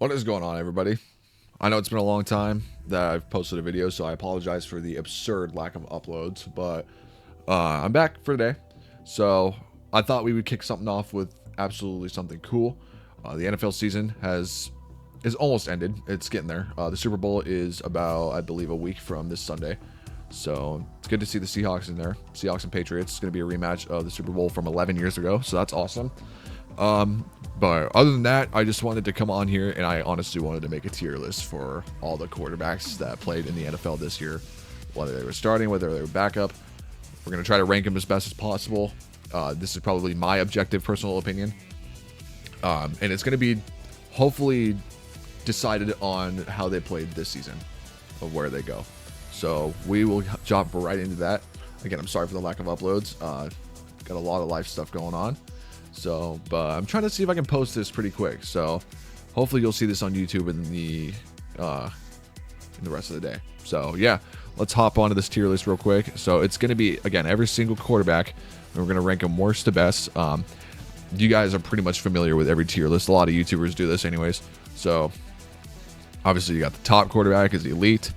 What is going on, everybody? I know it's been a long time that I've posted a video, so I apologize for the absurd lack of uploads, but I'm back for today. So I thought we would kick something off with absolutely something cool. The NFL season is almost ended. It's getting there. The Super Bowl is about, I believe, a week from this Sunday. So it's good to see the Seahawks in there. Seahawks and Patriots. It's going to be a rematch of the Super Bowl from 11 years ago, so that's awesome. But other than that, I just wanted to come on here and I honestly wanted to make a tier list for all the quarterbacks that played in the NFL this year, whether they were starting, whether they were backup. We're going to try to rank them as best as possible. This is probably my objective personal opinion. And it's going to be hopefully decided on how they played this season of where they go. So we will jump right into that. Again, I'm sorry for the lack of uploads. Got a lot of life stuff going on. So, but I'm trying to see if I can post this pretty quick. So hopefully you'll see this on YouTube in the rest of the day. So yeah, let's hop onto this tier list real quick. So it's going to be, again, every single quarterback, and we're going to rank them worst to best. You guys are pretty much familiar with every tier list. A lot of YouTubers do this anyways. So obviously you got the top quarterback is the elite,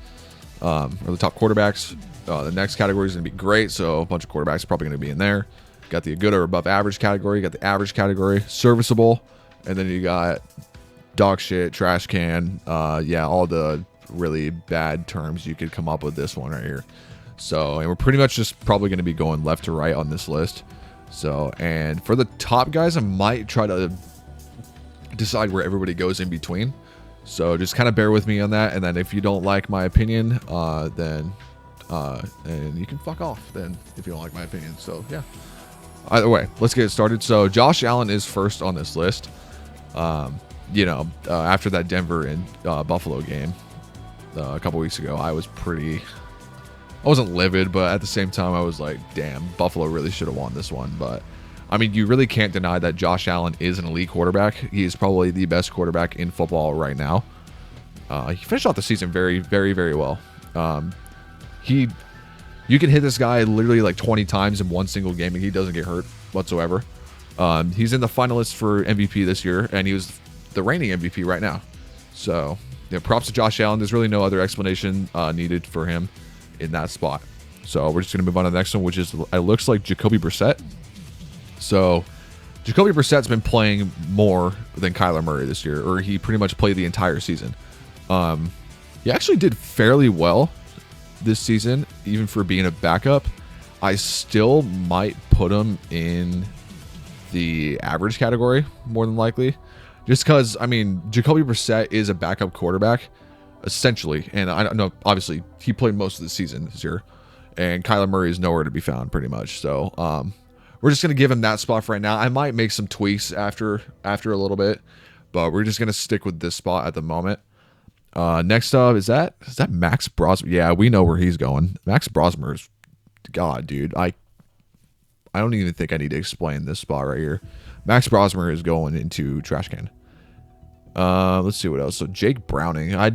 or the top quarterbacks. The next category is going to be great. So a bunch of quarterbacks are probably going to be in there. Got the good or above average category, you got the average category, serviceable, and then you got dog shit, trash can, yeah, all the really bad terms you could come up with this one right here. So, and we're pretty much just probably going to be going left to right on this list. So, and for the top guys, I might try to decide where everybody goes in between. So just kind of bear with me on that. And then if you don't like my opinion, then you can fuck off then if you don't like my opinion. So yeah. Either way, let's get it started. So Josh Allen is first on this list. After that Denver and Buffalo game a couple weeks ago, I wasn't livid, but at the same time, I was like, damn, Buffalo really should have won this one. But I mean, you really can't deny that Josh Allen is an elite quarterback. He is probably the best quarterback in football right now. He finished off the season very, very, very well. You can hit this guy literally like 20 times in one single game and he doesn't get hurt whatsoever. He's in the finalists for MVP this year, and he was the reigning MVP right now. So, props to Josh Allen. There's really no other explanation needed for him in that spot. So we're just going to move on to the next one, which is, it looks like Jacoby Brissett. So Jacoby Brissett's been playing more than Kyler Murray this year, or he pretty much played the entire season. He actually did fairly well this season, even for being a backup. I still might put him in the average category more than likely, just because, I mean, Jacoby Brissett is a backup quarterback essentially, and I don't know, obviously he played most of the season this year, and Kyler Murray is nowhere to be found pretty much. So we're just going to give him that spot for right now. I might make some tweaks after a little bit, but we're just going to stick with this spot at the moment. Next up, is that Max Brosmer? Yeah, we know where he's going. Max Brosmer is, God, dude. I don't even think I need to explain this spot right here. Max Brosmer is going into trash can. Let's see what else. So Jake Browning, I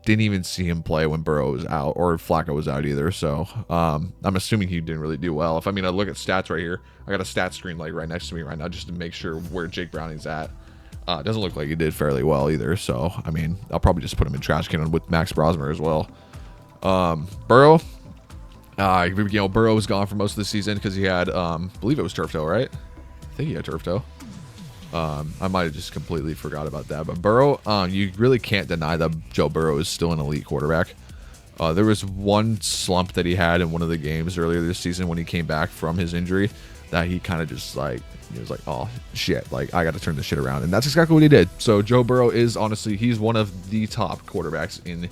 didn't even see him play when Burrow was out, or Flacco was out either. So I'm assuming he didn't really do well. I look at stats right here, I got a stat screen like right next to me right now just to make sure where Jake Browning's at. It doesn't look like he did fairly well either. So, I mean, I'll probably just put him in trash can with Max Brosmer as well. Burrow. Burrow was gone for most of the season because he had, I believe it was turf toe, right? I think he had turf toe. I might have just completely forgot about that. But Burrow, you really can't deny that Joe Burrow is still an elite quarterback. There was one slump that he had in one of the games earlier this season when he came back from his injury that he kind of just like, he was like, oh shit, like I got to turn this shit around. And that's exactly what he did. So Joe Burrow is honestly, he's one of the top quarterbacks in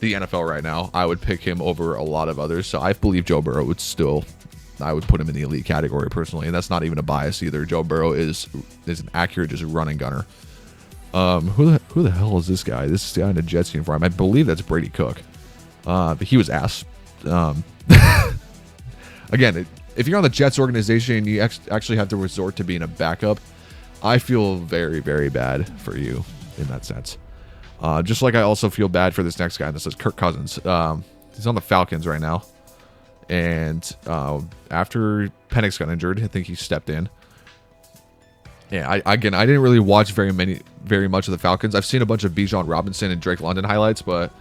the NFL right now. I would pick him over a lot of others. So I believe Joe Burrow I would put him in the elite category personally. And that's not even a bias either. Joe Burrow is an accurate, just running gunner. Who the hell is this guy? This guy in a Jets uniform. I believe that's Brady Cook. But he was ass. Again, if you're on the Jets organization and you actually have to resort to being a backup, I feel very, very bad for you in that sense. Just like I also feel bad for this next guy. This is Kirk Cousins. He's on the Falcons right now. And after Penix got injured, I think he stepped in. Yeah, I didn't really watch very very much of the Falcons. I've seen a bunch of Bijan Robinson and Drake London highlights, but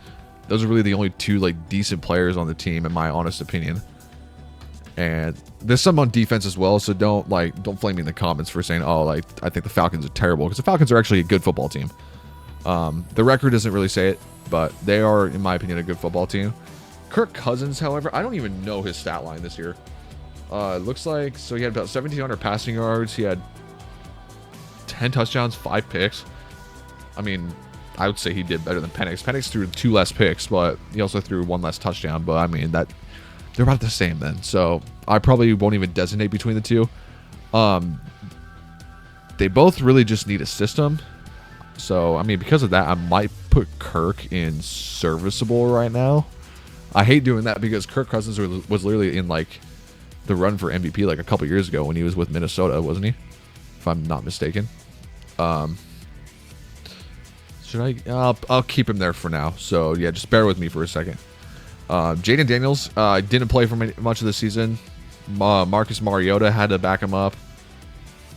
those are really the only two like decent players on the team, in my honest opinion. And there's some on defense as well, so don't flame me in the comments for saying, oh, like I think the Falcons are terrible, because the Falcons are actually a good football team. The record doesn't really say it, but they are, in my opinion, a good football team. Kirk Cousins, however, I don't even know his stat line this year. It looks like, so he had about 1,700 passing yards. He had 10 touchdowns, 5 picks. I mean, I would say he did better than Penix. Penix threw 2 less picks, but he also threw 1 less touchdown. But I mean, that they're about the same then. So I probably won't even designate between the two. They both really just need a system. So, I mean, because of that, I might put Kirk in serviceable right now. I hate doing that because Kirk Cousins was literally in like the run for MVP like a couple years ago when he was with Minnesota, wasn't he? If I'm not mistaken. Should I? I'll keep him there for now. So yeah, just bear with me for a second. Jaden Daniels didn't play for much of the season. Marcus Mariota had to back him up.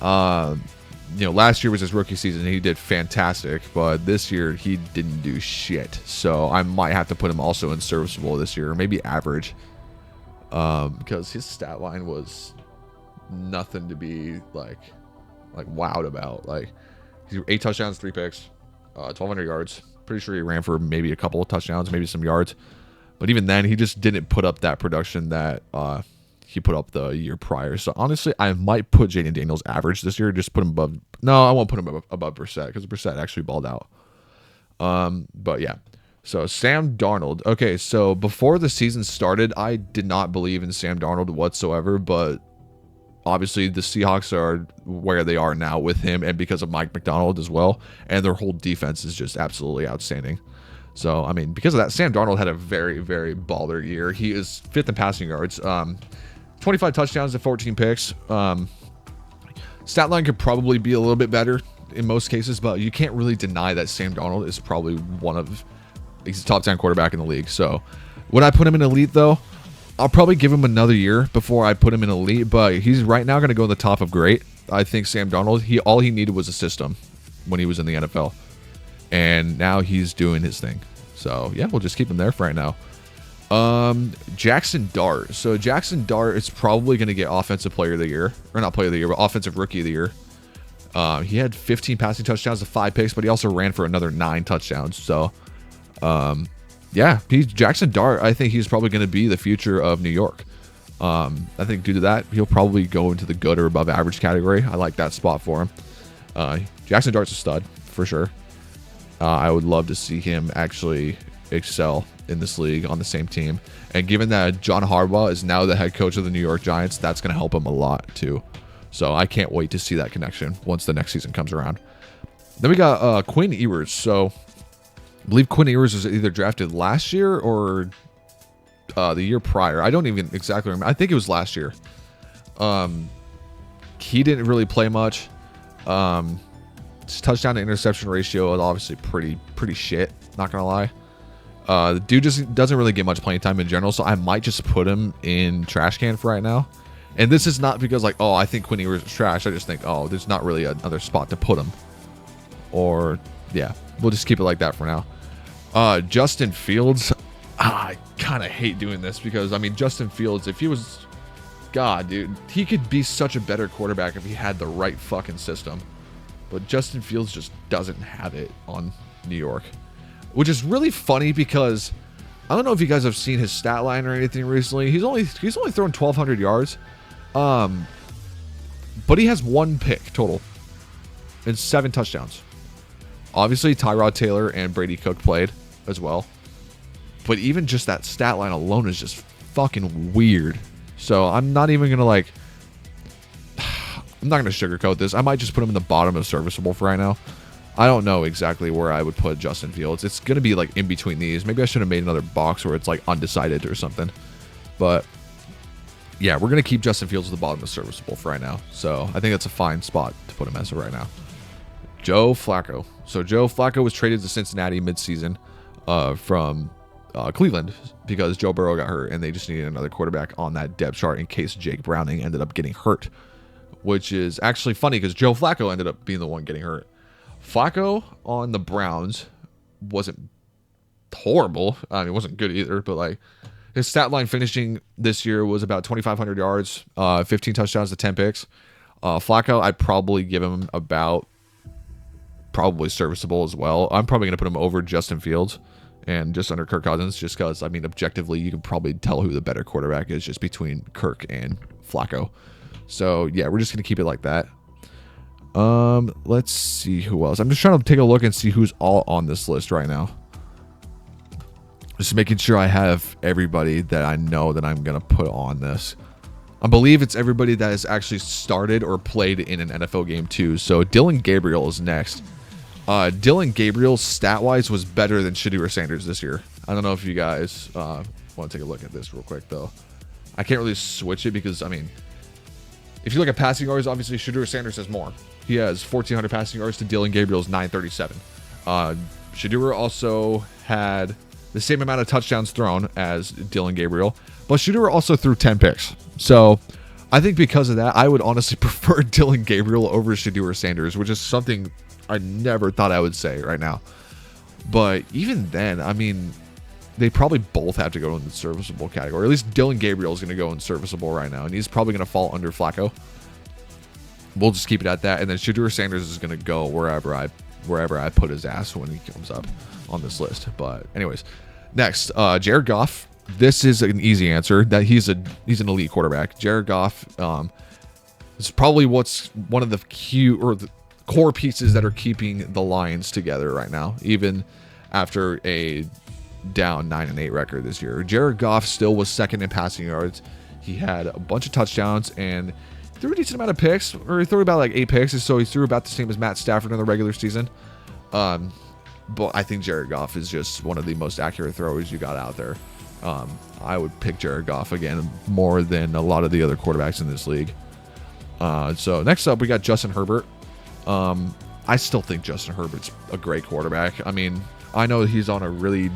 Last year was his rookie season. He did fantastic, but this year he didn't do shit. So I might have to put him also in serviceable this year, or maybe average, because his stat line was nothing to be like wowed about. Like, 8 touchdowns, 3 picks, 1,200 yards. Pretty sure he ran for maybe a couple of touchdowns, maybe some yards, but even then he just didn't put up that production that he put up the year prior. So honestly, I might put Jaden Daniels average this year. Just put him above. No, I won't put him above Brissett, because Brissett actually balled out. But yeah. So Sam Darnold. Okay, so before the season started, I did not believe in Sam Darnold whatsoever. But obviously, the Seahawks are where they are now with him, and because of Mike Macdonald as well. And their whole defense is just absolutely outstanding. So I mean, because of that, Sam Darnold had a very, very baller year. He is 5th in passing yards. 25 touchdowns and 14 picks. Stat line could probably be a little bit better in most cases, but you can't really deny that Sam Darnold is probably he's a top 10 quarterback in the league. So would I put him in elite though? I'll probably give him another year before I put him in elite, but he's right now going to go in the top of great. I think Sam Darnold, all he needed was a system when he was in the NFL, and now he's doing his thing. So yeah, we'll just keep him there for right now. Jackson Dart. So Jackson Dart is probably going to get offensive player of the year, or not player of the year, but offensive rookie of the year. He had 15 passing touchdowns to 5 picks, but he also ran for another 9 touchdowns. So, yeah, Jackson Dart. I think he's probably going to be the future of New York. I think due to that, he'll probably go into the good or above average category. I like that spot for him. Jackson Dart's a stud for sure. I would love to see him actually excel in this league on the same team. And given that John Harbaugh is now the head coach of the New York Giants, that's going to help him a lot too. So I can't wait to see that connection once the next season comes around. Then we got Quinn Ewers. So I believe Quinn Ewers was either drafted last year or the year prior. I don't even exactly remember. I think it was last year. He didn't really play much. His touchdown to interception ratio is obviously pretty shit, not gonna lie. The dude just doesn't really get much playing time in general, so I might just put him in trash can for right now. And this is not because like, oh, I think Quinn Ewers is trash. I just think, oh, there's not really another spot to put him. Or yeah, we'll just keep it like that for now. Justin Fields. I kind of hate doing this because I mean, Justin Fields, if he was, God, dude, he could be such a better quarterback if he had the right fucking system. But Justin Fields just doesn't have it on New York. Which is really funny because I don't know if you guys have seen his stat line or anything recently. He's only thrown 1,200 yards. But he has 1 pick total and 7 touchdowns. Obviously, Tyrod Taylor and Brady Cook played as well. But even just that stat line alone is just fucking weird. So I'm not even going to I'm not going to sugarcoat this. I might just put him in the bottom of serviceable for right now. I don't know exactly where I would put Justin Fields. It's going to be like in between these. Maybe I should have made another box where it's like undecided or something. But yeah, we're going to keep Justin Fields at the bottom of serviceable for right now. So I think that's a fine spot to put him as of right now. Joe Flacco. So Joe Flacco was traded to Cincinnati midseason from Cleveland because Joe Burrow got hurt and they just needed another quarterback on that depth chart in case Jake Browning ended up getting hurt. Which is actually funny because Joe Flacco ended up being the one getting hurt. Flacco on the Browns wasn't horrible. I mean, it wasn't good either, but like his stat line finishing this year was about 2,500 yards, 15 touchdowns to 10 picks. Flacco, I'd probably give him about probably serviceable as well. I'm probably going to put him over Justin Fields and just under Kirk Cousins, just because, I mean, objectively, you can probably tell who the better quarterback is just between Kirk and Flacco. So, yeah, we're just going to keep it like that. Let's see who else. I'm just trying to take a look and see who's all on this list right now. Just making sure I have everybody that I know that I'm going to put on this. I believe it's everybody that has actually started or played in an NFL game too. So Dillon Gabriel is next. Dillon Gabriel stat-wise was better than Shedeur Sanders this year. I don't know if you guys want to take a look at this real quick though. I can't really switch it because, I mean, if you look at passing yards, obviously Shedeur Sanders has more. He has 1,400 passing yards to Dillon Gabriel's 937. Shedeur also had the same amount of touchdowns thrown as Dillon Gabriel, but Shedeur also threw 10 picks. So I think because of that, I would honestly prefer Dillon Gabriel over Shedeur Sanders, which is something I never thought I would say right now. But even then, I mean, they probably both have to go in the serviceable category. At least Dillon Gabriel is going to go in serviceable right now, and he's probably going to fall under Flacco. We'll just keep it at that, and then Shedeur Sanders is going to go wherever I put his ass when he comes up on this list. But anyways, next, Jared Goff. This is an easy answer. That he's an elite quarterback. Jared Goff is probably what's one of the the core pieces that are keeping the Lions together right now, even after a down 9-8 record this year. Jared Goff still was second in passing yards. He had a bunch of touchdowns and threw a decent amount of picks, or he threw about like 8 picks, so he threw about the same as Matt Stafford in the regular season. But I think Jared Goff is just one of the most accurate throwers you got out there. I would pick Jared Goff again more than a lot of the other quarterbacks in this league. So next up, we got Justin Herbert. I still think Justin Herbert's a great quarterback. I mean, I know he's on a really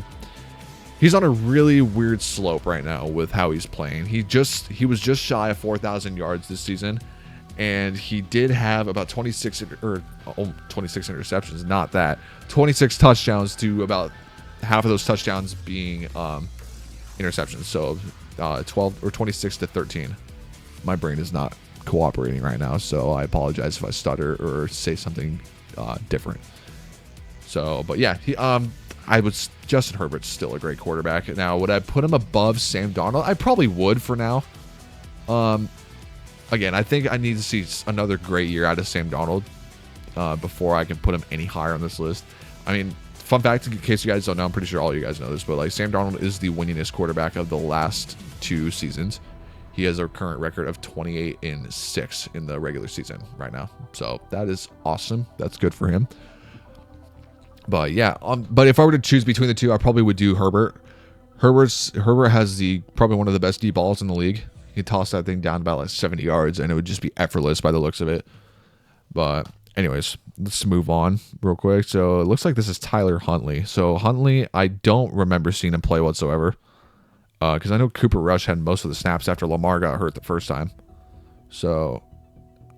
weird slope right now with how he's playing. He was just shy of 4,000 yards this season, and he did have about 26 interceptions. Not that 26 touchdowns to about half of those touchdowns being interceptions. So 12 or 26 to 13. My brain is not cooperating right now, so I apologize if I stutter or say something different. So, but yeah, Justin Herbert's still a great quarterback. Now, would I put him above Sam Darnold? I probably would for now. Again, I think I need to see another great year out of Sam Darnold before I can put him any higher on this list. I mean, fun fact, in case you guys don't know, I'm pretty sure all you guys know this, but like Sam Darnold is the winningest quarterback of the last 2 seasons. He has a current record of 28-6 in the regular season right now. So that is awesome. That's good for him. But yeah, but if I were to choose between the two, I probably would do Herbert. Herbert has probably one of the best deep balls in the league. He tossed that thing down about like 70 yards, and it would just be effortless by the looks of it. But anyways, let's move on real quick. So it looks like this is Tyler Huntley. So Huntley, I don't remember seeing him play whatsoever. Because I know Cooper Rush had most of the snaps after Lamar got hurt the first time. So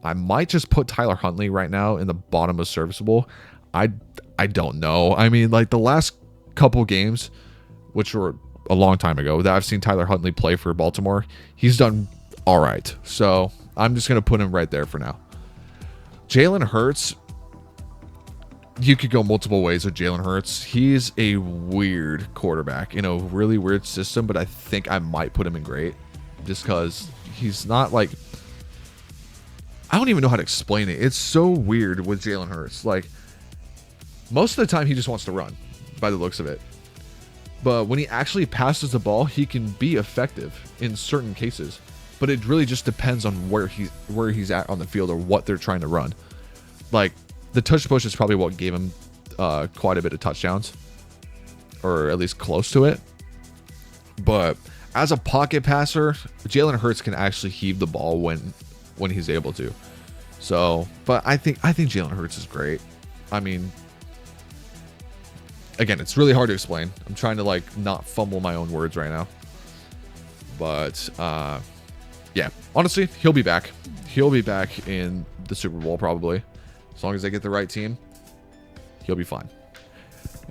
I might just put Tyler Huntley right now in the bottom of serviceable. I don't know. I mean, like the last couple games, which were a long time ago, that I've seen Tyler Huntley play for Baltimore, he's done all right. So I'm just going to put him right there for now. Jalen Hurts, you could go multiple ways with Jalen Hurts. He's a weird quarterback in a really weird system, but I think I might put him in great just because he's not like, I don't even know how to explain it. It's so weird with Jalen Hurts. Like, most of the time he just wants to run by the looks of it. But when he actually passes the ball, he can be effective in certain cases. But it really just depends on where he's at on the field or what they're trying to run. Like, the touch push is probably what gave him quite a bit of touchdowns, or at least close to it. But as a pocket passer, Jalen Hurts can actually heave the ball when he's able to. So, but I think Jalen Hurts is great. I mean, again, it's really hard to explain. I'm trying to like not fumble my own words right now. But yeah, honestly, he'll be back. He'll be back in the Super Bowl probably. As long as they get the right team. he'll be fine.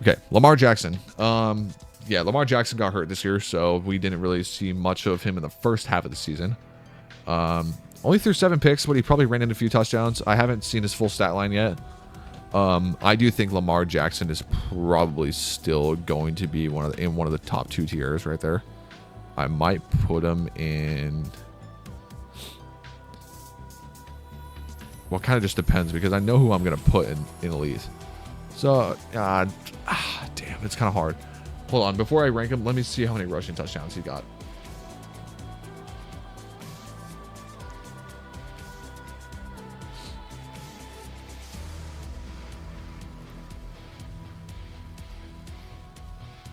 Okay, Lamar Jackson. Yeah, Lamar Jackson got hurt this year, so we didn't really see much of him in the first half of the season. Only threw 7 picks, but he probably ran in a few touchdowns. I haven't seen his full stat line yet. I do think Lamar Jackson is probably still going to be in one of the top 2 tiers right there. I might put him in. Well, kind of just depends because I know who I'm gonna put in elite. So, damn, it's kind of hard. Hold on, before I rank him, let me see how many rushing touchdowns he got.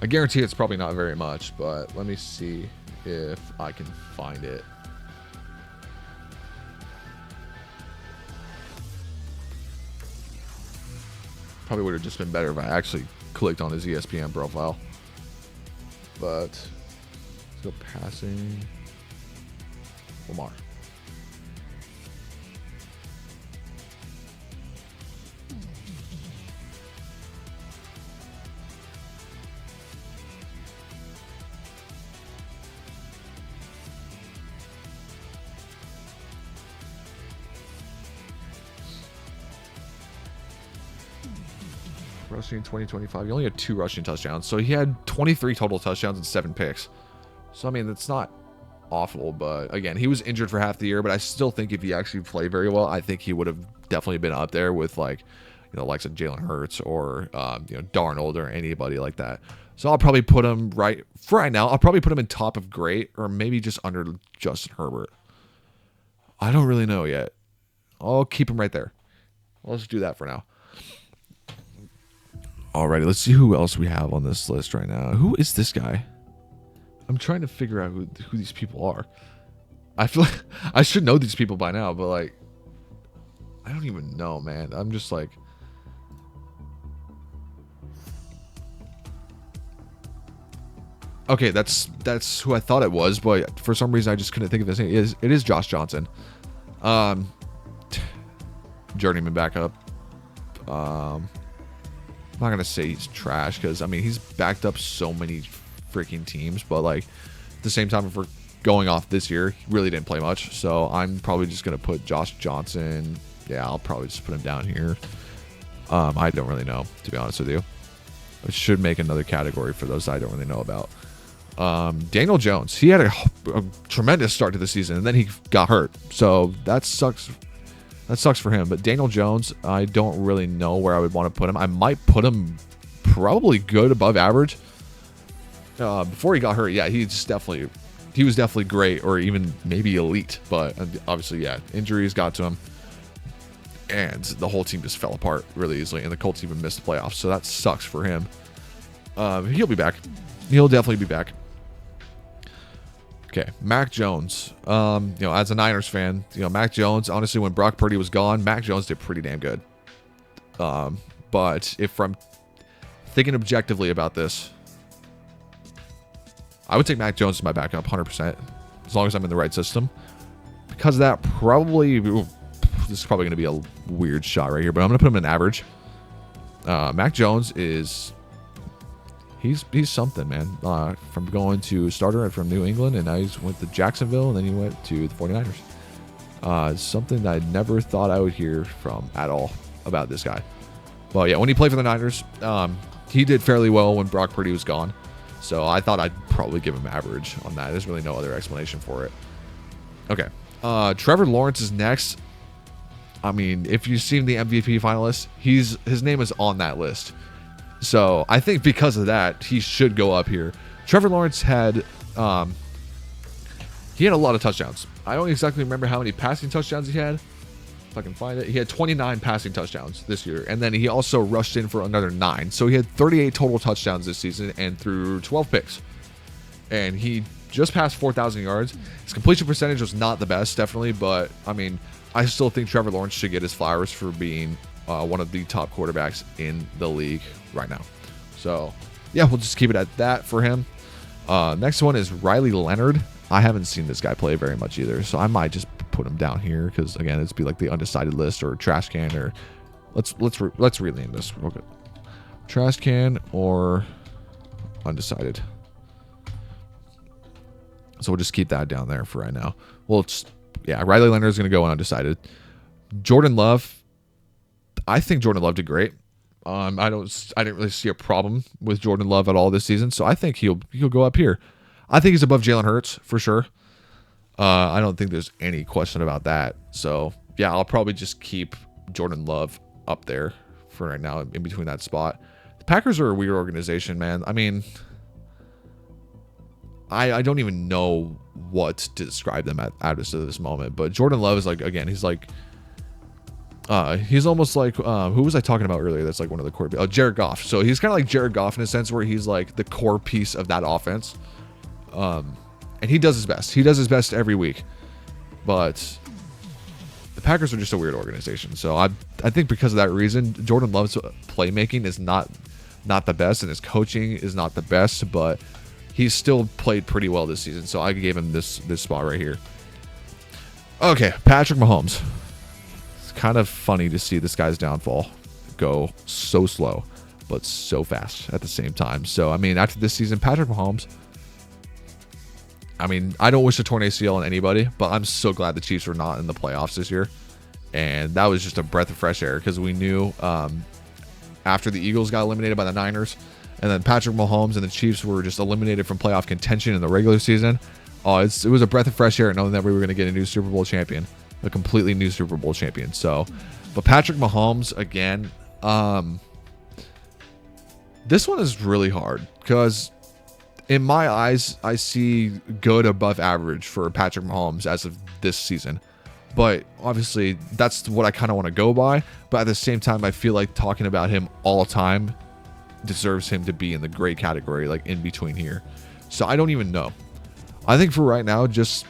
I guarantee it's probably not very much, but let me see if I can find it. Probably would have just been better if I actually clicked on his ESPN profile. But let's go passing. Lamar. Rushing in 2025. He only had 2 rushing touchdowns. So he had 23 total touchdowns and 7 picks. So, I mean, that's not awful. But, again, he was injured for half the year. But I still think if he actually played very well, I think he would have definitely been up there with, like, you know, likes of Jalen Hurts or, you know, Darnold or anybody like that. So I'll probably put him right now. I'll probably put him in top of great or maybe just under Justin Herbert. I don't really know yet. I'll keep him right there. Let's do that for now. Alrighty, let's see who else we have on this list right now. Who is this guy? I'm trying to figure out who these people are. I feel like I should know these people by now, but like, I don't even know, man. I'm just like, okay, that's who I thought it was, but for some reason I just couldn't think of his name. It is Josh Johnson, journeyman backup. I'm not gonna say he's trash because I mean he's backed up so many freaking teams, but like at the same time, if we're going off this year, he really didn't play much. So I'm probably just gonna put Josh Johnson. Yeah, I'll probably just put him down here. I don't really know, to be honest with you. I should make another category for those I don't really know about. Daniel Jones, he had a tremendous start to the season and then he got hurt, so that sucks. That sucks for him. But Daniel Jones, I don't really know where I would want to put him. I might put him probably good above average. Before he got hurt, yeah, he was definitely great or even maybe elite. But obviously, yeah, injuries got to him. And the whole team just fell apart really easily. And the Colts even missed the playoffs. So that sucks for him. He'll be back. He'll definitely be back. Okay, Mac Jones. You know, as a Niners fan, you know, Mac Jones, honestly, when Brock Purdy was gone, Mac Jones did pretty damn good. But if I'm thinking objectively about this, I would take Mac Jones as my backup 100%, as long as I'm in the right system. Because of that, probably, this is probably going to be a weird shot right here, but I'm going to put him in average. Mac Jones is... He's something, man. From going to starter from New England, and now he's went to Jacksonville, and then he went to the 49ers. Something that I never thought I would hear from at all about this guy. Well, yeah, when he played for the Niners, he did fairly well when Brock Purdy was gone. So I thought I'd probably give him average on that. There's really no other explanation for it. Okay. Trevor Lawrence is next. I mean, if you've seen the MVP finalists, his name is on that list. So I think because of that, he should go up here. Trevor Lawrence had a lot of touchdowns. I don't exactly remember how many passing touchdowns he had. If I can find it, he had 29 passing touchdowns this year, and then he also rushed in for another 9. So he had 38 total touchdowns this season and threw 12 picks. And he just passed 4,000 yards. His completion percentage was not the best, definitely, but I mean, I still think Trevor Lawrence should get his flowers for being one of the top quarterbacks in the league right now. So yeah, we'll just keep it at that for him. Next one is Riley Leonard. I haven't seen this guy play very much either, so I might just put him down here because again, it's be like the undecided list or trash can, or let's rename this real good. Trash can or undecided. So we'll just keep that down there for right now. Well, it's, yeah, Riley Leonard is going to go undecided. Jordan Love, I think Jordan Love did great. I didn't really see a problem with Jordan Love at all this season, so I think he'll go up here. I think he's above Jalen Hurts for sure. I don't think there's any question about that. So yeah, I'll probably just keep Jordan Love up there for right now in between that spot. The Packers are a weird organization, man. I mean, I don't even know what to describe them at this moment. But Jordan Love is like, again, he's almost like, who was I talking about earlier? That's like one of the core, Jared Goff. So he's kind of like Jared Goff in a sense where he's like the core piece of that offense. And he does his best. He does his best every week. But the Packers are just a weird organization. So I think because of that reason, Jordan Love's playmaking is not the best, and his coaching is not the best, but he's still played pretty well this season. So I gave him this spot right here. Okay, Patrick Mahomes. It's kind of funny to see this guy's downfall go so slow, but so fast at the same time. So, I mean, after this season, Patrick Mahomes, I mean, I don't wish a torn ACL on anybody, but I'm so glad the Chiefs were not in the playoffs this year. And that was just a breath of fresh air because we knew after the Eagles got eliminated by the Niners, and then Patrick Mahomes and the Chiefs were just eliminated from playoff contention in the regular season. It was a breath of fresh air knowing that we were going to get a new Super Bowl champion, a completely new Super Bowl champion. So, but Patrick Mahomes, again, this one is really hard because in my eyes, I see good above average for Patrick Mahomes as of this season. But obviously, that's what I kind of want to go by. But at the same time, I feel like talking about him all time deserves him to be in the great category, like in between here. So I don't even know. I think for right now, just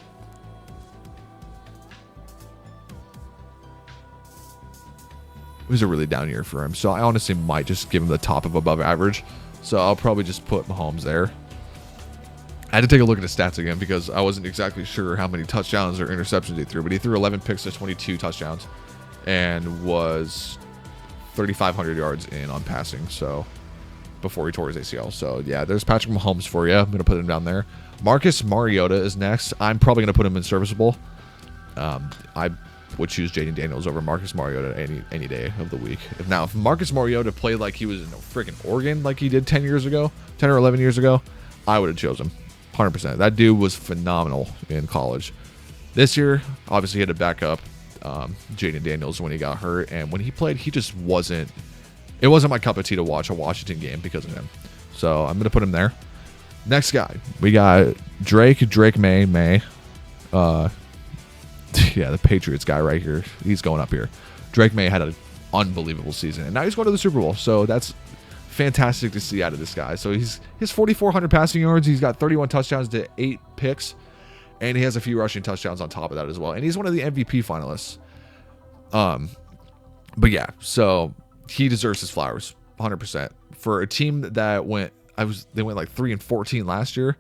it was a really down year for him. So I honestly might just give him the top of above average. So I'll probably just put Mahomes there. I had to take a look at his stats again because I wasn't exactly sure how many touchdowns or interceptions he threw, but he threw 11 picks to 22 touchdowns and was 3,500 yards in on passing. So before he tore his ACL. So yeah, there's Patrick Mahomes for you. I'm going to put him down there. Marcus Mariota is next. I'm probably going to put him in serviceable. I would choose Jaden Daniels over Marcus Mariota any day of the week. If Marcus Mariota played like he was in freaking Oregon like he did 10 or 11 years ago, I would have chosen him 100%. That dude was phenomenal in college. This year, obviously, he had to back up Jaden Daniels when he got hurt, and when he played, he just wasn't. It wasn't my cup of tea to watch a Washington game because of him. So I'm gonna put him there. Next guy, we got Drake May. Yeah, the Patriots guy right here. He's going up here. Drake May had an unbelievable season, and now he's going to the Super Bowl. So that's fantastic to see out of this guy. So he's 4,400 passing yards. He's got 31 touchdowns to 8 picks, and he has a few rushing touchdowns on top of that as well. And he's one of the MVP finalists. But yeah, so he deserves his flowers 100% for a team that they went like 3-14 last year,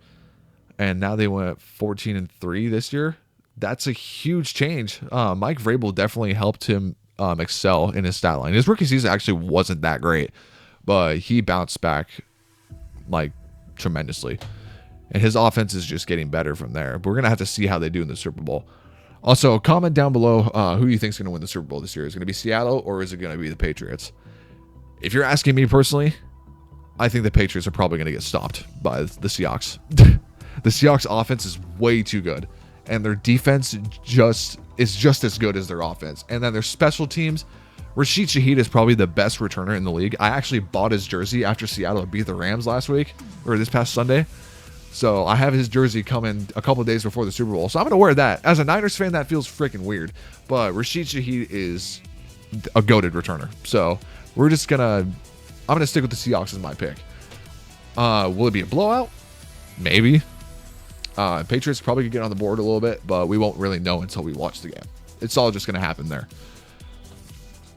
and now they went 14-3 this year. That's a huge change. Mike Vrabel definitely helped him excel in his stat line. His rookie season actually wasn't that great, but he bounced back like tremendously. And his offense is just getting better from there. But we're going to have to see how they do in the Super Bowl. Also, comment down below who you think is going to win the Super Bowl this year. Is it going to be Seattle or is it going to be the Patriots? If you're asking me personally, I think the Patriots are probably going to get stopped by the Seahawks. The Seahawks offense is way too good. And their defense is just as good as their offense. And then their special teams, Rashid Shaheed is probably the best returner in the league. I actually bought his jersey after Seattle beat the Rams last week, or this past Sunday. So I have his jersey coming a couple of days before the Super Bowl. So I'm going to wear that. As a Niners fan, that feels freaking weird. But Rashid Shaheed is a goated returner. So I'm going to stick with the Seahawks as my pick. Will it be a blowout? Maybe. Patriots probably could get on the board a little bit, but we won't really know until we watch the game. It's all just going to happen there.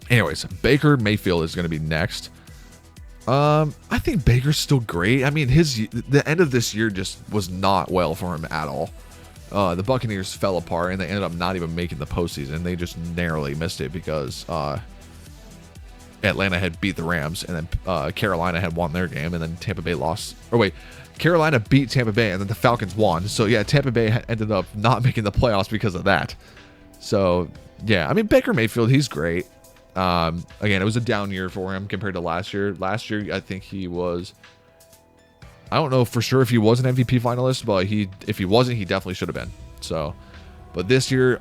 Anyways, Baker Mayfield is going to be next. I think Baker's still great. I mean, the end of this year just was not well for him at all. The Buccaneers fell apart, and they ended up not even making the postseason. They just narrowly missed it because Atlanta had beat the Rams, and then Carolina had won their game, and then Tampa Bay lost. Or wait, Carolina beat Tampa Bay, and then the Falcons won. So yeah, Tampa Bay ended up not making the playoffs because of that. So yeah, I mean, Baker Mayfield, he's great. Again, it was a down year for him compared to last year. Last year, I think he was, I don't know for sure if he was an MVP finalist, but if he wasn't, he definitely should have been. So, but this year,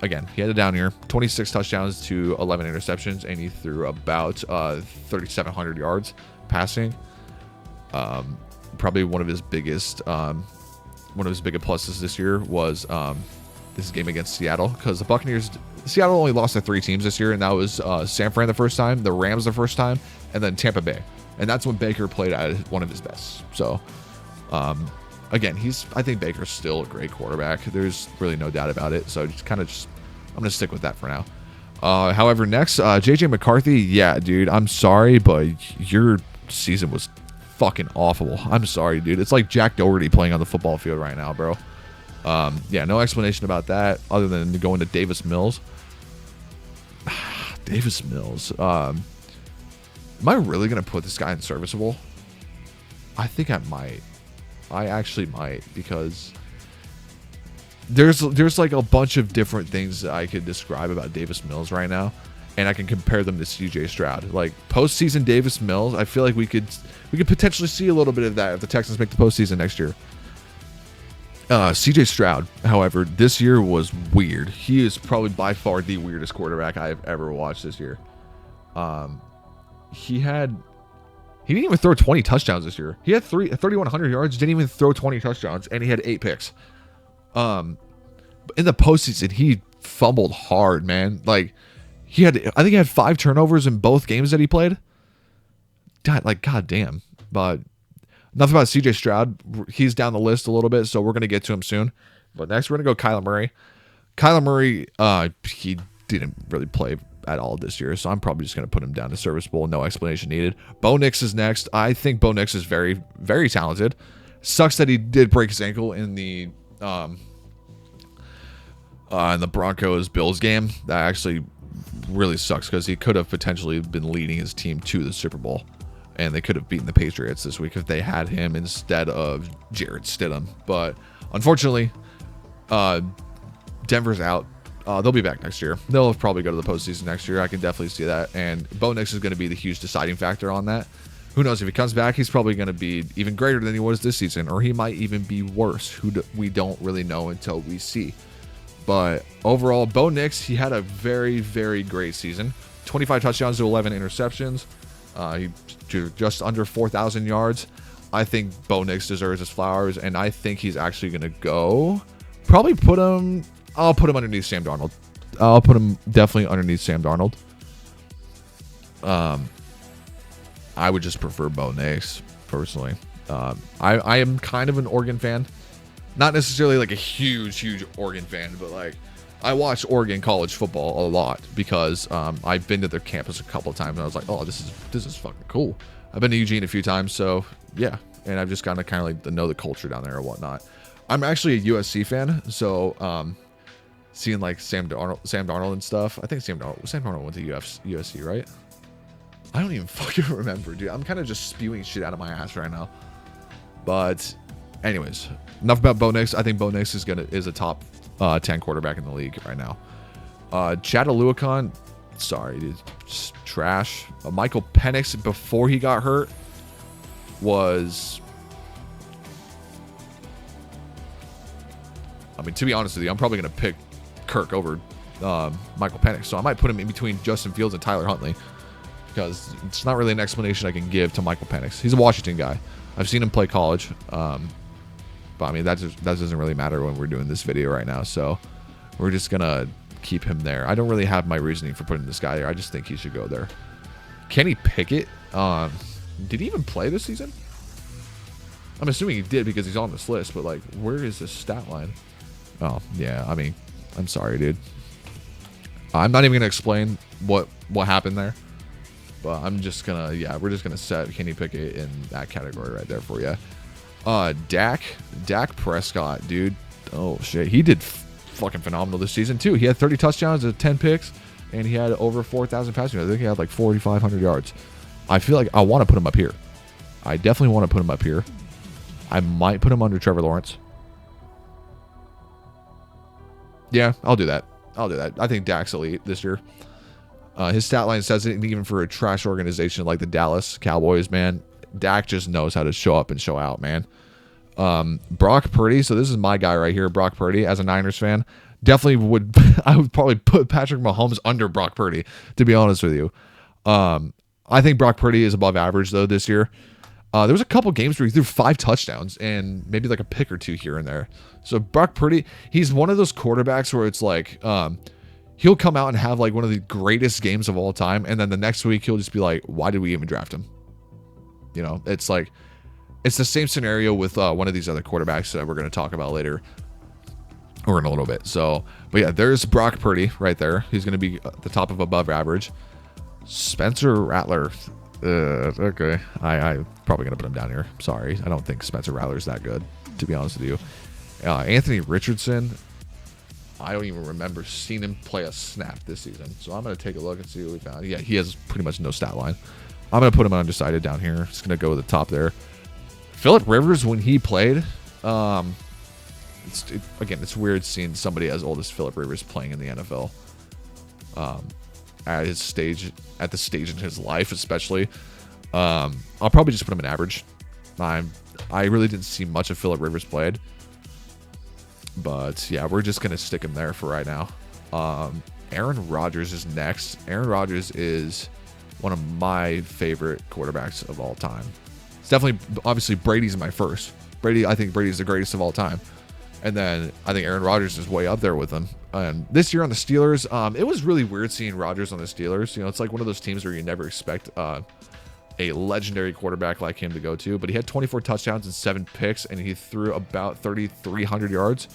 again, he had a down year, 26 touchdowns to 11 interceptions, and he threw about 3,700 yards passing. Probably one of his biggest pluses this year was this game against Seattle, because the Buccaneers, Seattle only lost to 3 teams this year, and that was San Fran the first time, the Rams the first time, and then Tampa Bay. And that's when Baker played at one of his best. So, again, I think Baker's still a great quarterback. There's really no doubt about it. So I'm going to stick with that for now. However, next, JJ McCarthy. Yeah, dude, I'm sorry, but your season was fucking awful. I'm sorry, dude. It's like Jack Doherty playing on the football field right now, bro. Yeah, no explanation about that other than going to Davis Mills. Davis Mills. Am I really going to put this guy in serviceable? I think I might. I actually might, because there's like a bunch of different things that I could describe about Davis Mills right now, and I can compare them to CJ Stroud. Like postseason Davis Mills, I feel like we could potentially see a little bit of that if the Texans make the postseason next year. CJ Stroud, however, this year was weird. He is probably by far the weirdest quarterback I've ever watched this year. He didn't even throw 20 touchdowns this year. He had 3,100 yards, didn't even throw 20 touchdowns, and he had 8 picks. In the postseason, he fumbled hard, man. Like, I think he had 5 turnovers in both games that he played. God damn. But enough about CJ Stroud. He's down the list a little bit, so we're going to get to him soon. But next, we're going to go Kyler Murray. Kyler Murray, he didn't really play at all this year, so I'm probably just going to put him down to serviceable. No explanation needed. Bo Nix is next. I think Bo Nix is very, very talented. Sucks that he did break his ankle in the Broncos-Bills game. That actually really sucks, because he could have potentially been leading his team to the Super Bowl, and they could have beaten the Patriots this week if they had him instead of Jarrett Stidham. But unfortunately, Denver's out. They'll be back next year. They'll probably go to the postseason next year. I can definitely see that. And Bo Nix is going to be the huge deciding factor on that. Who knows? If he comes back, he's probably going to be even greater than he was this season, or he might even be worse. We don't really know until we see. But overall, Bo Nix, he had a very, very great season. 25 touchdowns to 11 interceptions. He just under 4,000 yards. I think Bo Nix deserves his flowers, and I think he's actually going to go. I'll put him underneath Sam Darnold. I'll put him definitely underneath Sam Darnold. I would just prefer Bo Nix, personally. I am kind of an Oregon fan. Not necessarily like a huge Oregon fan, but like I watch Oregon college football a lot because I've been to their campus a couple of times, and I was like, oh, this is fucking cool. I've been to Eugene a few times, so yeah, and I've just kind of like know the culture down there or whatnot. I'm actually a USC fan, so seeing like Sam Darnold and stuff. I think Sam Darnold went to USC, right? I don't even fucking remember, dude. I'm kind of just spewing shit out of my ass right now. But anyways, enough about Bo Nix. I think Bo Nix is a top 10 quarterback in the league right now. Chad Aluakon, sorry, dude, just trash. Michael Penix, before he got hurt, was, I mean, to be honest with you, I'm probably going to pick Kirk over Michael Penix. So I might put him in between Justin Fields and Tyler Huntley, because it's not really an explanation I can give to Michael Penix. He's a Washington guy. I've seen him play college. But I mean, that doesn't really matter when we're doing this video right now. So we're just going to keep him there. I don't really have my reasoning for putting this guy there. I just think he should go there. Kenny Pickett, did he even play this season? I'm assuming he did because he's on this list, but like, where is this stat line? Oh, yeah, I mean, I'm sorry, dude. I'm not even going to explain what happened there, but I'm just going to, yeah, we're just going to set Kenny Pickett in that category right there for you. Dak Prescott, dude. Oh, shit. He did fucking phenomenal this season, too. He had 30 touchdowns and 10 picks. and he had over 4,000 passing yards. I think he had like 4,500 yards. I feel like I want to put him up here. I definitely want to put him up here. I might put him under Trevor Lawrence. Yeah, I'll do that. I'll do that. I think Dak's elite this year. His stat line says it, and even for a trash organization like the Dallas Cowboys, man, Dak just knows how to show up and show out, man. Brock Purdy. So this is my guy right here, Brock Purdy. As a Niners fan, definitely would. I would probably put Patrick Mahomes under Brock Purdy, to be honest with you. I think Brock Purdy is above average though this year. There was a couple games where he threw 5 touchdowns and maybe like a pick or 2 here and there. So Brock Purdy, he's one of those quarterbacks where it's like, he'll come out and have like one of the greatest games of all time, and then the next week he'll just be like, why did we even draft him? You know, it's like, it's the same scenario with one of these other quarterbacks that we're going to talk about later or in a little bit. So, but yeah, there's Brock Purdy right there. He's going to be at the top of above average. Spencer Rattler. Okay. I probably going to put him down here. Sorry. I don't think Spencer Rattler's that good, to be honest with you. Anthony Richardson. I don't even remember seeing him play a snap this season. So I'm going to take a look and see what we found. Yeah, he has pretty much no stat line. I'm going to put him undecided down here. Just going to go with the top there. Phillip Rivers, when he played, it's weird seeing somebody as old as Phillip Rivers playing in the NFL. At the stage in his life, especially. I'll probably just put him in average. I really didn't see much of Phillip Rivers played. But yeah, we're just going to stick him there for right now. Aaron Rodgers is next. Aaron Rodgers is one of my favorite quarterbacks of all time. It's definitely, obviously, Brady's my first. I think Brady's the greatest of all time. And then I think Aaron Rodgers is way up there with him. And this year on the Steelers, it was really weird seeing Rodgers on the Steelers. You know, it's like one of those teams where you never expect a legendary quarterback like him to go to. But he had 24 touchdowns and 7 picks, and he threw about 3,300 yards.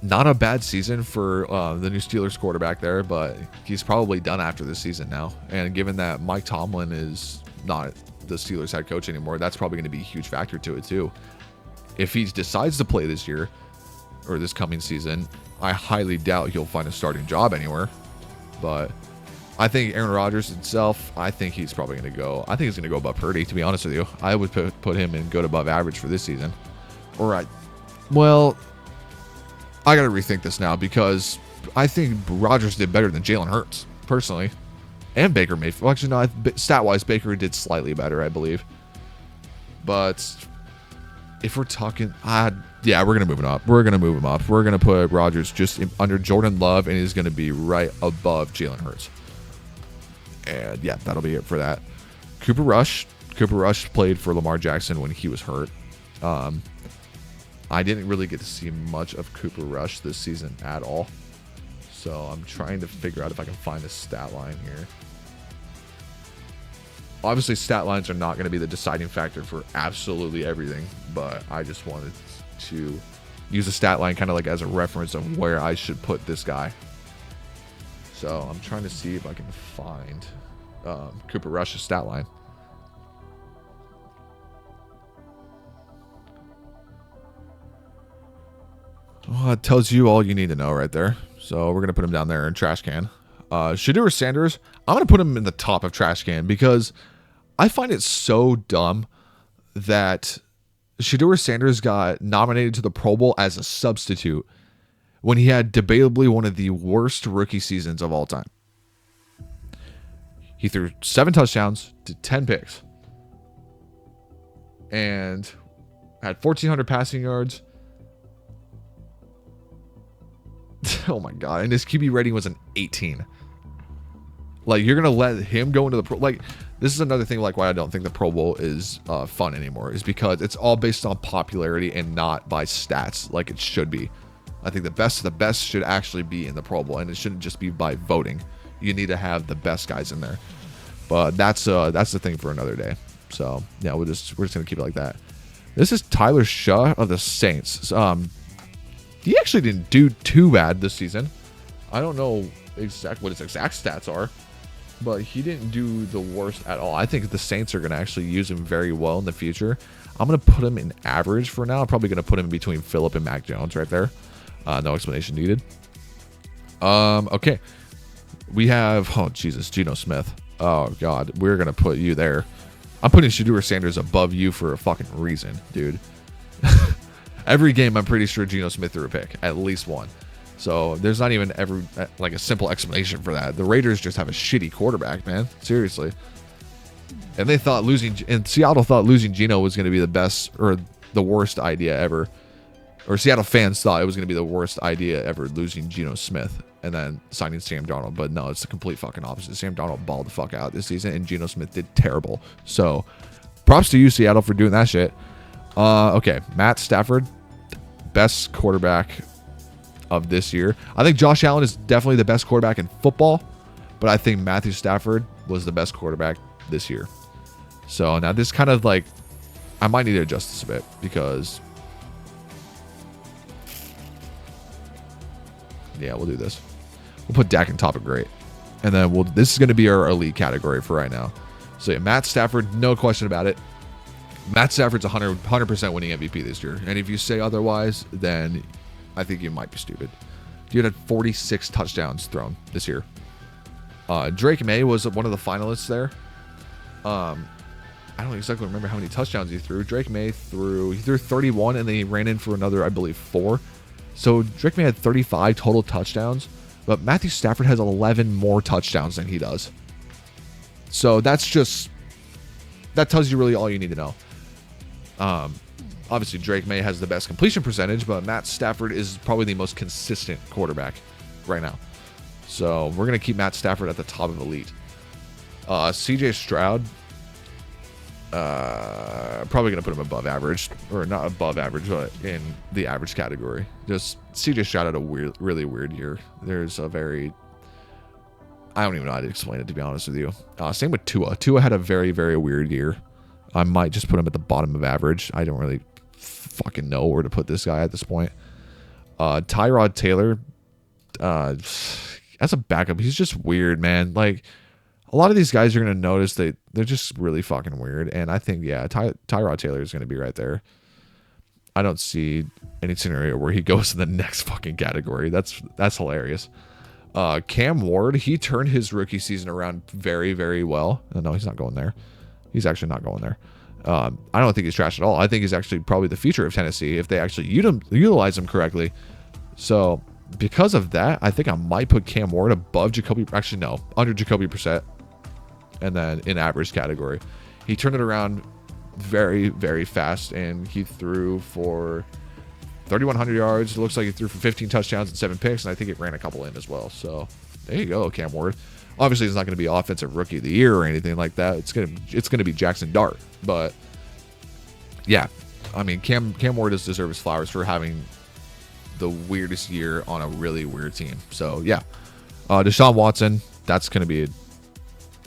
Not a bad season for the new Steelers quarterback there, but he's probably done after this season now. And given that Mike Tomlin is not the Steelers head coach anymore, that's probably going to be a huge factor to it too. If he decides to play this year or this coming season, I highly doubt he'll find a starting job anywhere. But I think Aaron Rodgers himself, I think he's probably going to go. I think he's going to go above Purdy, to be honest with you. I would put him in good above average for this season. I got to rethink this now because I think Rodgers did better than Jalen Hurts, personally. And Baker Mayfield. Well, actually, no, stat-wise, Baker did slightly better, I believe. But if we're talking, yeah, we're going to move it up. We're going to move him up. We're going to put Rodgers just under Jordan Love, and he's going to be right above Jalen Hurts. And yeah, that'll be it for that. Cooper Rush. Cooper Rush played for Lamar Jackson when he was hurt. I didn't really get to see much of Cooper Rush this season at all. So I'm trying to figure out if I can find a stat line here. Obviously, stat lines are not going to be the deciding factor for absolutely everything, but I just wanted to use a stat line kind of like as a reference of where I should put this guy. So I'm trying to see if I can find Cooper Rush's stat line. Well, it tells you all you need to know right there. So we're going to put him down there in trash can. Shedeur Sanders, I'm going to put him in the top of trash can because I find it so dumb that Shedeur Sanders got nominated to the Pro Bowl as a substitute when he had debatably one of the worst rookie seasons of all time. He threw 7 touchdowns to 10 picks and had 1,400 passing yards. Oh my God. And his QB rating was an 18. Like, you're going to let him go into the Pro. Like, this is another thing, like, why I don't think the Pro Bowl is fun anymore, is because it's all based on popularity and not by stats like it should be. I think the best of the best should actually be in the Pro Bowl, and it shouldn't just be by voting. You need to have the best guys in there. But that's the thing for another day. So, yeah, we're just going to keep it like that. This is Tyler Shaw of the Saints. He actually didn't do too bad this season. I don't know what his exact stats are, but he didn't do the worst at all. I think the Saints are going to actually use him very well in the future. I'm going to put him in average for now. I'm probably going to put him in between Phillip and Mac Jones right there. No explanation needed. Okay. We have, oh, Jesus, Geno Smith. Oh, God. We're going to put you there. I'm putting Shedeur Sanders above you for a fucking reason, dude. Every game, I'm pretty sure Geno Smith threw a pick. At least one. So there's not even ever like a simple explanation for that. The Raiders just have a shitty quarterback, man. Seriously. And they thought Seattle thought losing Geno was going to be the best or the worst idea ever. Or Seattle fans thought it was going to be the worst idea ever, losing Geno Smith and then signing Sam Darnold. But no, it's the complete fucking opposite. Sam Darnold balled the fuck out this season, and Geno Smith did terrible. So props to you, Seattle, for doing that shit. Okay, Matt Stafford, best quarterback of this year. I think Josh Allen is definitely the best quarterback in football, but I think Matthew Stafford was the best quarterback this year. So now this kind of like, I might need to adjust this a bit because, yeah, we'll do this. We'll put Dak in top of great, and then this is going to be our elite category for right now. So yeah, Matt Stafford, no question about it. Matt Stafford's 100% winning MVP this year, and if you say otherwise, then I think you might be stupid. Dude had 46 touchdowns thrown this year. Drake May was one of the finalists there. I don't exactly remember how many touchdowns he threw. Drake May threw 31, and then he ran in for another, I believe, 4. So Drake May had 35 total touchdowns, but Matthew Stafford has 11 more touchdowns than he does. So that tells you really all you need to know. Obviously, Drake May has the best completion percentage, but Matt Stafford is probably the most consistent quarterback right now. So we're going to keep Matt Stafford at the top of elite. CJ Stroud, probably going to put him above average, or not above average, but in the average category. Just CJ Stroud had a really weird year. There's a I don't even know how to explain it, to be honest with you. Same with Tua. Tua had a very weird year. I might just put him at the bottom of average. I don't really fucking know where to put this guy at this point. Tyrod Taylor, as a backup, he's just weird, man. Like, a lot of these guys you're going to notice they're just really fucking weird. And I think, yeah, Tyrod Taylor is going to be right there. I don't see any scenario where he goes to the next fucking category. That's hilarious. Cam Ward, he turned his rookie season around very well. No, he's not going there. He's actually not going there. I don't think he's trash at all. I think he's actually probably the future of Tennessee if they actually utilize him correctly. So because of that, I think I might put Cam Ward above Jacoby. Actually, no, under Jacoby Brissett, and then in average category. He turned it around very fast, and he threw for 3,100 yards. It looks like he threw for 15 touchdowns and 7 picks, and I think it ran a couple in as well. So there you go, Cam Ward. Obviously, it's not going to be offensive rookie of the year or anything like that. It's gonna be Jackson Dart. But yeah, I mean, Cam Ward does deserve his flowers for having the weirdest year on a really weird team. So yeah, Deshaun Watson, that's going to be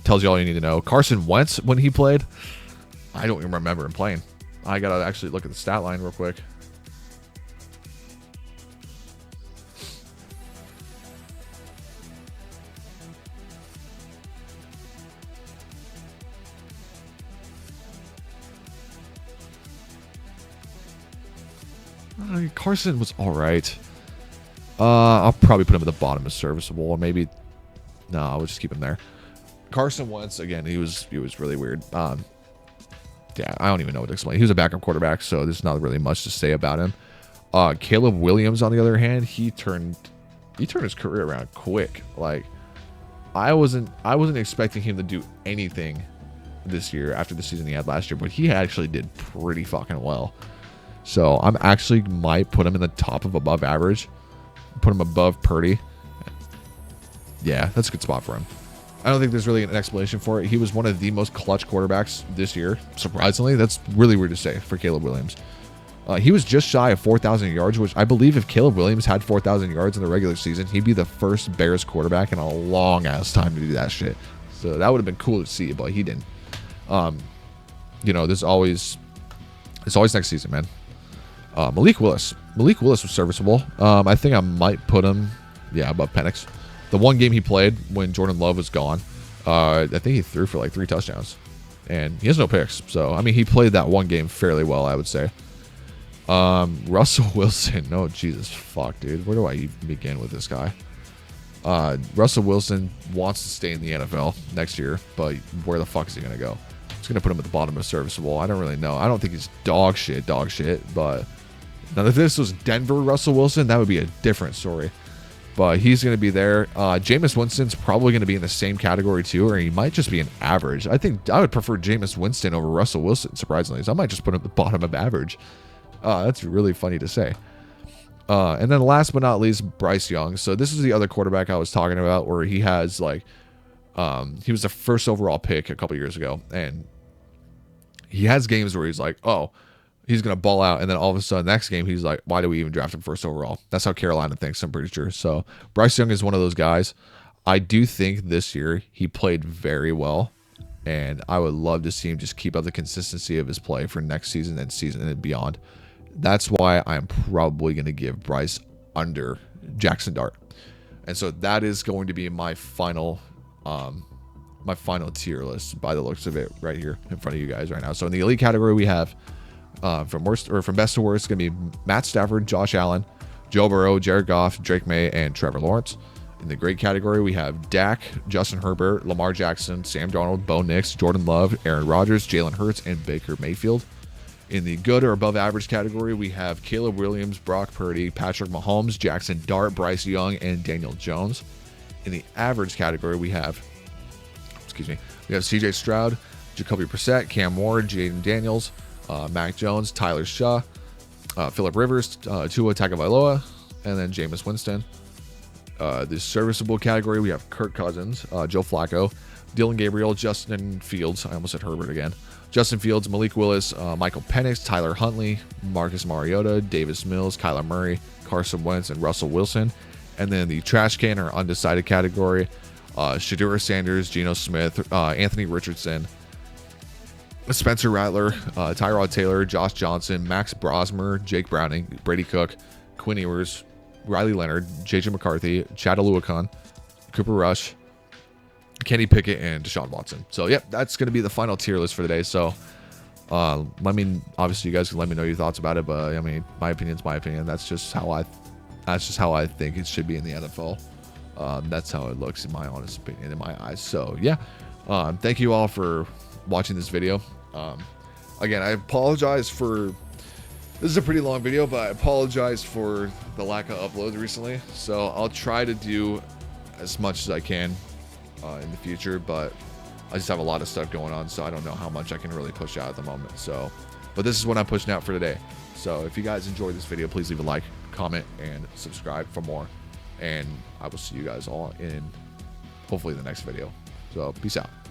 tells you all you need to know. Carson Wentz, when he played, I don't even remember him playing. I gotta actually look at the stat line real quick. Carson was all right. I'll probably put him at the bottom of serviceable, or maybe no, I'll just keep him there. Carson Wentz, again, he was really weird. Yeah, I don't even know what to explain. He was a backup quarterback, so there's not really much to say about him. Caleb Williams, on the other hand, he turned his career around quick. Like, I wasn't expecting him to do anything this year after the season he had last year, but he actually did pretty fucking well. So I'm actually might put him in the top of above average. Put him above Purdy. Yeah, that's a good spot for him. I don't think there's really an explanation for it. He was one of the most clutch quarterbacks this year. Surprisingly, that's really weird to say for Caleb Williams. He was just shy of 4,000 yards, which I believe if Caleb Williams had 4,000 yards in the regular season, he'd be the first Bears quarterback in a long-ass time to do that shit. So that would have been cool to see, but he didn't. There's always next season, man. Malik Willis. Malik Willis was serviceable. I think I might put him, above Penix. The one game he played when Jordan Love was gone, I think he threw for like 3 touchdowns. And he has no picks. So, I mean, he played that one game fairly well, I would say. Russell Wilson. Oh, Jesus fuck, dude. Where do I even begin with this guy? Russell Wilson wants to stay in the NFL next year, but where the fuck is he going to go? It's going to put him at the bottom of serviceable. I don't really know. I don't think he's dog shit, but now if this was Denver Russell Wilson, that would be a different story. But he's going to be there. Jameis Winston's probably going to be in the same category too, or he might just be an average. I think I would prefer Jameis Winston over Russell Wilson, surprisingly. So I might just put him at the bottom of average. That's really funny to say. And then last but not least, Bryce Young. So this is the other quarterback I was talking about where he has like, he was the first overall pick a couple years ago. And he has games where he's like, oh, he's going to ball out. And then all of a sudden, next game, he's like, why do we even draft him first overall? That's how Carolina thinks, I'm pretty sure. So Bryce Young is one of those guys. I do think this year he played very well. And I would love to see him just keep up the consistency of his play for next season and beyond. That's why I'm probably going to give Bryce under Jackson Dart. And so that is going to be my final tier list by the looks of it right here in front of you guys right now. So in the elite category, we have from best to worst, it's going to be Matt Stafford, Josh Allen, Joe Burrow, Jared Goff, Drake May, and Trevor Lawrence. In the great category, we have Dak, Justin Herbert, Lamar Jackson, Sam Darnold, Bo Nix, Jordan Love, Aaron Rodgers, Jalen Hurts, and Baker Mayfield. In the good or above average category, we have Caleb Williams, Brock Purdy, Patrick Mahomes, Jackson Dart, Bryce Young, and Daniel Jones. In the average category, we have CJ Stroud, Jacoby Brissett, Cam Ward, Jaden Daniels, Mac Jones, Tyler Shaw, Phillip Rivers, Tua Tagovailoa, and then Jameis Winston. The serviceable category, we have Kirk Cousins, Joe Flacco, Dylan Gabriel, Justin Fields. I almost said Herbert again. Justin Fields, Malik Willis, Michael Penix, Tyler Huntley, Marcus Mariota, Davis Mills, Kyler Murray, Carson Wentz, and Russell Wilson. And then the trash can or undecided category, Shedeur Sanders, Geno Smith, Anthony Richardson, Spencer Rattler, Tyrod Taylor, Josh Johnson, Max Brosmer, Jake Browning, Brady Cook, Quinn Ewers, Riley Leonard, JJ McCarthy, Chad Aluakon, Cooper Rush, Kenny Pickett, and Deshaun Watson. So, yep, that's going to be the final tier list for today. So, obviously, you guys can let me know your thoughts about it. But I mean, my opinion's my opinion. That's just how I think it should be in the NFL. That's how it looks in my honest opinion, in my eyes. So, yeah, thank you all for watching this video. Again, I apologize for. This is a pretty long video, but I apologize for the lack of uploads recently. So I'll try to do as much as I can in the future, but I just have a lot of stuff going on, so I don't know how much I can really push out at the moment. So, but this is what I'm pushing out for today. So if you guys enjoyed this video, please leave a like, comment, and subscribe for more. And I will see you guys all in hopefully the next video. So peace out.